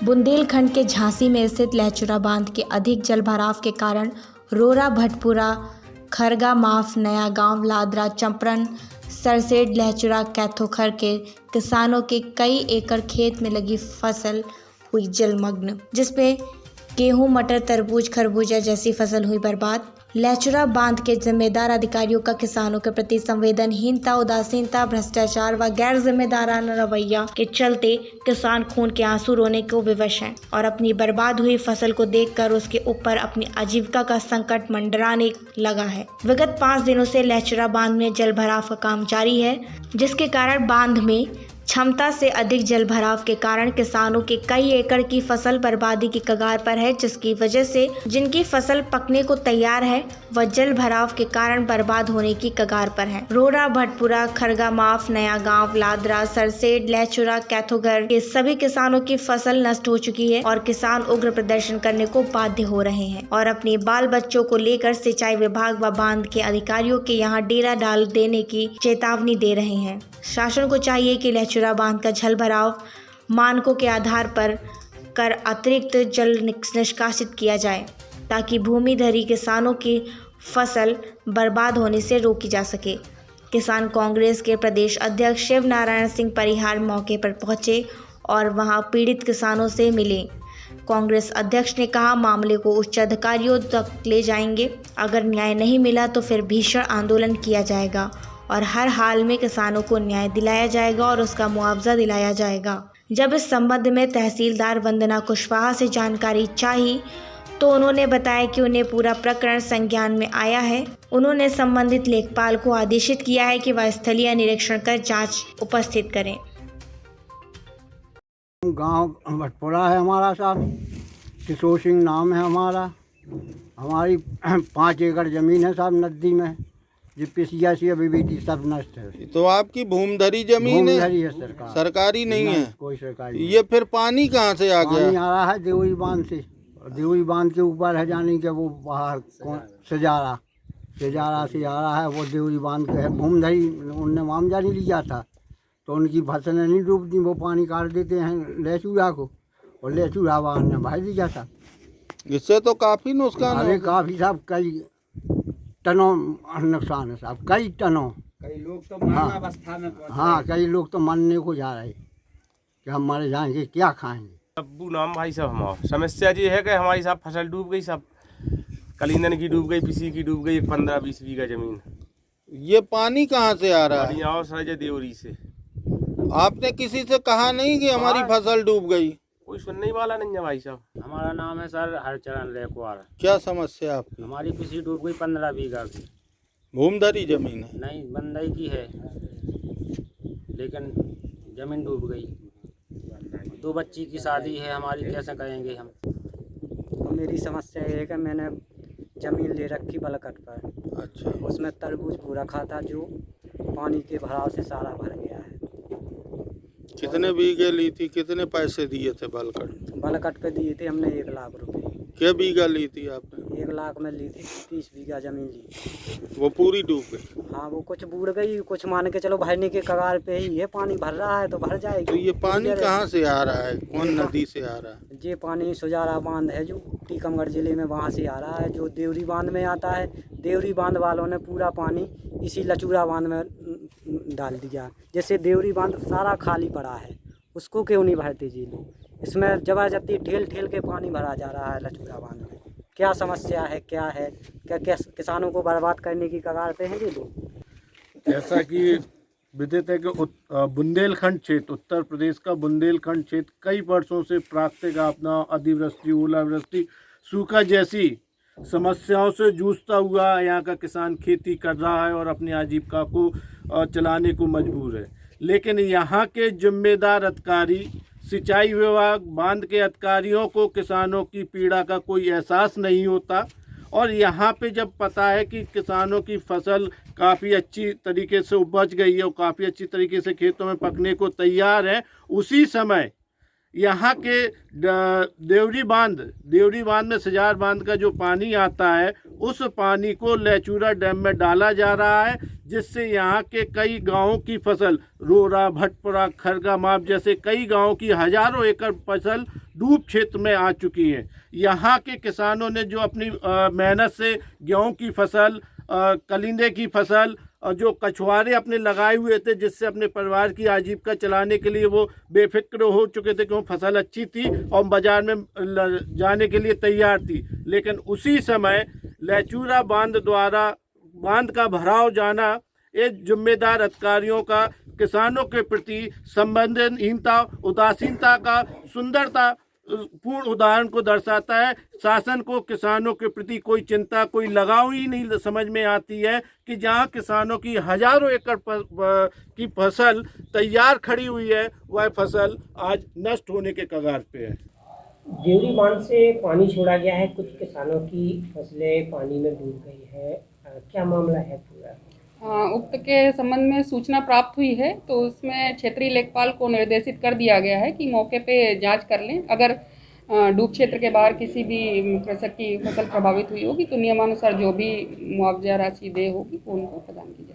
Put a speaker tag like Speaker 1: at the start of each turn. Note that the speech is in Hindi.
Speaker 1: बुंदेलखंड के झांसी में स्थित लहचूरा बांध के अधिक जलभराव के कारण रोरा, भटपुरा, खरगा माफ, नया गांव, लादरा, चंपरन, सरसेड, लहचूरा, कैथोखर के किसानों के कई एकड़ खेत में लगी फसल हुई जलमग्न, जिसमें गेहूं, मटर, तरबूज, खरबूजा जैसी फसल हुई बर्बाद। लहचूरा बांध के जिम्मेदार अधिकारियों का किसानों के प्रति संवेदनहीनता, उदासीनता, भ्रष्टाचार व गैर जिम्मेदाराना रवैया के चलते किसान खून के आंसू रोने को विवश हैं और अपनी बर्बाद हुई फसल को देखकर उसके ऊपर अपनी आजीविका का संकट मंडराने लगा है। विगत 5 दिनों से लहचूरा बांध में जल भराव का काम जारी है, जिसके कारण बांध में क्षमता से अधिक जल भराव के कारण किसानों के कई एकड़ की फसल बर्बादी की कगार पर है, जिसकी वजह से जिनकी फसल पकने को तैयार है वह जल भराव के कारण बर्बाद होने की कगार पर है। रोरा, भटपुरा, खरगा माफ, नया गांव, लादरा, सरसेड, लहचूरा, कैथोगर के सभी किसानों की फसल नष्ट हो चुकी है और किसान उग्र प्रदर्शन करने को बाध्य हो रहे हैं और अपने बाल बच्चों को लेकर सिंचाई विभाग व बांध के अधिकारियों के यहाँ डेरा डाल देने की चेतावनी दे रहे हैं। शासन को चाहिए कि लहचूरा बांध का जल भराव मानकों के आधार पर कर अतिरिक्त जल निष्कासित किया जाए ताकि भूमिधरी किसानों की फसल बर्बाद होने से रोकी जा सके। किसान कांग्रेस के प्रदेश अध्यक्ष शिव नारायण सिंह परिहार मौके पर पहुंचे और वहां पीड़ित किसानों से मिले। कांग्रेस अध्यक्ष ने कहा, मामले को उच्च अधिकारियों तक ले जाएंगे, अगर न्याय नहीं मिला तो फिर भीषण आंदोलन किया जाएगा और हर हाल में किसानों को न्याय दिलाया जाएगा और उसका मुआवजा दिलाया जाएगा। जब इस संबंध में तहसीलदार वंदना कुशवाहा से जानकारी चाही तो उन्होंने बताया कि उन्हें पूरा प्रकरण संज्ञान में आया है। उन्होंने संबंधित लेखपाल को आदेशित किया है कि वह स्थलीय निरीक्षण कर जांच उपस्थित करें।
Speaker 2: गांव भटपुरा है हमारा साहब, किशोर सिंह नाम है हमारा। हमारी 5 एकड़ ज़मीन है साहब नदी में, जिसपे सियासी बीबीटी सब नष्ट है।
Speaker 3: तो आपकी भूमधरी जमीन है?
Speaker 2: भूमधरी है
Speaker 3: सरकारी नहीं है?
Speaker 2: कोई सरकारी।
Speaker 3: ये फिर पानी कहाँ से आ गया?
Speaker 2: पानी आ रहा है देवरी बांध से, देवरी बांध के ऊपर है जानी के वो बाहर सजारा से आ रहा है, वो देवरी बांध के है। भूमधरी उनने मामजा नहीं लिया था तो उनकी फसलें नहीं डूबती, वो पानी काट देते हैं लहचूरा को और लहचूरा बांध ने भाई दिया था।
Speaker 3: इससे तो काफी नुकसान
Speaker 2: अरे काफ़ी साहब, कई टनों नुकसान है साहब, कई टनों।
Speaker 4: कई लोग तो मरण अवस्था में पहुंच
Speaker 2: हाँ, कई लोग तो मरने को जा रहे कि हम मर जाएंगे, क्या खाएंगे।
Speaker 5: अब्बू नाम भाई साहब हमारा। समस्या ये है कि हमारी साहब फसल डूब गई, सब कलिंदन की डूब गई, पिसी की डूब गई, 15-20 बीघा जमीन।
Speaker 3: ये पानी कहाँ से आ रहा है?
Speaker 5: और सर देवरी से।
Speaker 3: आपने किसी से कहा नहीं कि हमारी फसल डूब गई?
Speaker 5: कोई सुनने वाला नहीं है भाई साहब।
Speaker 4: हमारा नाम है सर हरचरण लेकवार।
Speaker 3: क्या समस्या आपकी?
Speaker 4: हमारी पिछली डूब गई 15 बीघा की।
Speaker 3: भूमधरी जमीन है?
Speaker 4: नहीं, बंदई की है, लेकिन जमीन डूब गई। 2 बच्ची की शादी है हमारी, कैसे करेंगे हम?
Speaker 6: मेरी समस्या ये है कि मैंने ज़मीन ले रखी बलकट पर।
Speaker 3: अच्छा।
Speaker 6: उसमें तरबूज पूरा रखा था जो पानी के भराव से सारा भर गया है।
Speaker 3: कितने बीघे ली थी, कितने पैसे दिए थे बलकट?
Speaker 6: बलकट पे दिए थे हमने 1 लाख रुपए।
Speaker 3: क्या बीघा ली थी आपने?
Speaker 6: 1 लाख में ली थी, 30 बीघा ज़मीन ली।
Speaker 3: वो पूरी डूब गई?
Speaker 6: हाँ, वो कुछ बूढ़ गई, कुछ मान के चलो भरने के कगार पे ही है। पानी भर रहा है तो भर जाएगी।
Speaker 3: तो ये पानी कहाँ से आ रहा है, कौन नदी से आ रहा है?
Speaker 6: ये पानी सुजारा बांध है जो टीकमगढ़ जिले में, वहाँ से आ रहा है, जो देवरी बांध में आता है। देवरी बांध वालों ने पूरा पानी इसी लचूरा बांध में डाल दिया, जिससे देवरी बांध सारा खाली पड़ा है। उसको क्यों नहीं भरते जी लोग? इसमें जबरदस्ती ठेल ठेल के पानी भरा जा रहा है लचूरा बांध में। क्या समस्या है, क्या है? क्या किसानों को बर्बाद करने की कगार पे हैं ये लोग?
Speaker 7: जैसा कि विदित है कि बुंदेलखंड क्षेत्र, उत्तर प्रदेश का बुंदेलखंड क्षेत्र कई वर्षों से प्राकृतिक आपदा, अतिवृष्टि, ओलावृष्टि, सूखा जैसी समस्याओं से जूझता हुआ यहाँ का किसान खेती कर रहा है और अपनी आजीविका को चलाने को मजबूर है। लेकिन यहाँ के जिम्मेदार अधिकारी, सिंचाई विभाग, बांध के अधिकारियों को किसानों की पीड़ा का कोई एहसास नहीं होता और यहाँ पे जब पता है कि किसानों की फसल काफ़ी अच्छी तरीके से उपज गई है और काफ़ी अच्छी तरीके से खेतों में पकने को तैयार है, उसी समय यहाँ के देवरी बांध में सजार बांध का जो पानी आता है उस पानी को लैचूरा डैम में डाला जा रहा है, जिससे यहाँ के कई गांवों की फसल, रोरा, भटपुरा, खरगा माप जैसे कई गांवों की हजारों एकड़ फसल डूब क्षेत्र में आ चुकी है। यहाँ के किसानों ने जो अपनी मेहनत से गेहूं की फसल, कलिंदे की फसल और जो कछुआरे अपने लगाए हुए थे, जिससे अपने परिवार की आजीविका चलाने के लिए वो बेफिक्र हो चुके थे कि वो फसल अच्छी थी और बाजार में जाने के लिए तैयार थी, लेकिन उसी समय लैचूरा बांध का भराव जाना एक जिम्मेदार अधिकारियों का किसानों के प्रति संवेदनहीनता, उदासीनता का सुंदरता पूर्ण उदाहरण को दर्शाता है। शासन को किसानों के प्रति कोई चिंता, कोई लगाव ही नहीं समझ में आती है कि जहां किसानों की हजारों एकड़ की फसल तैयार खड़ी हुई है, वह फसल आज नष्ट होने के कगार पे है।
Speaker 8: देवरी बांध से पानी छोड़ा गया है, कुछ किसानों की फसलें पानी में डूब गई है, क्या मामला है पूरा?
Speaker 9: उक्त के संबंध में सूचना प्राप्त हुई है, तो उसमें क्षेत्रीय लेखपाल को निर्देशित कर दिया गया है कि मौके पे जांच कर लें। अगर डूब क्षेत्र के बाहर किसी भी कृषक की फसल प्रभावित हुई होगी तो नियमानुसार जो भी मुआवजा राशि देय होगी वो उनको प्रदान की जाएगी।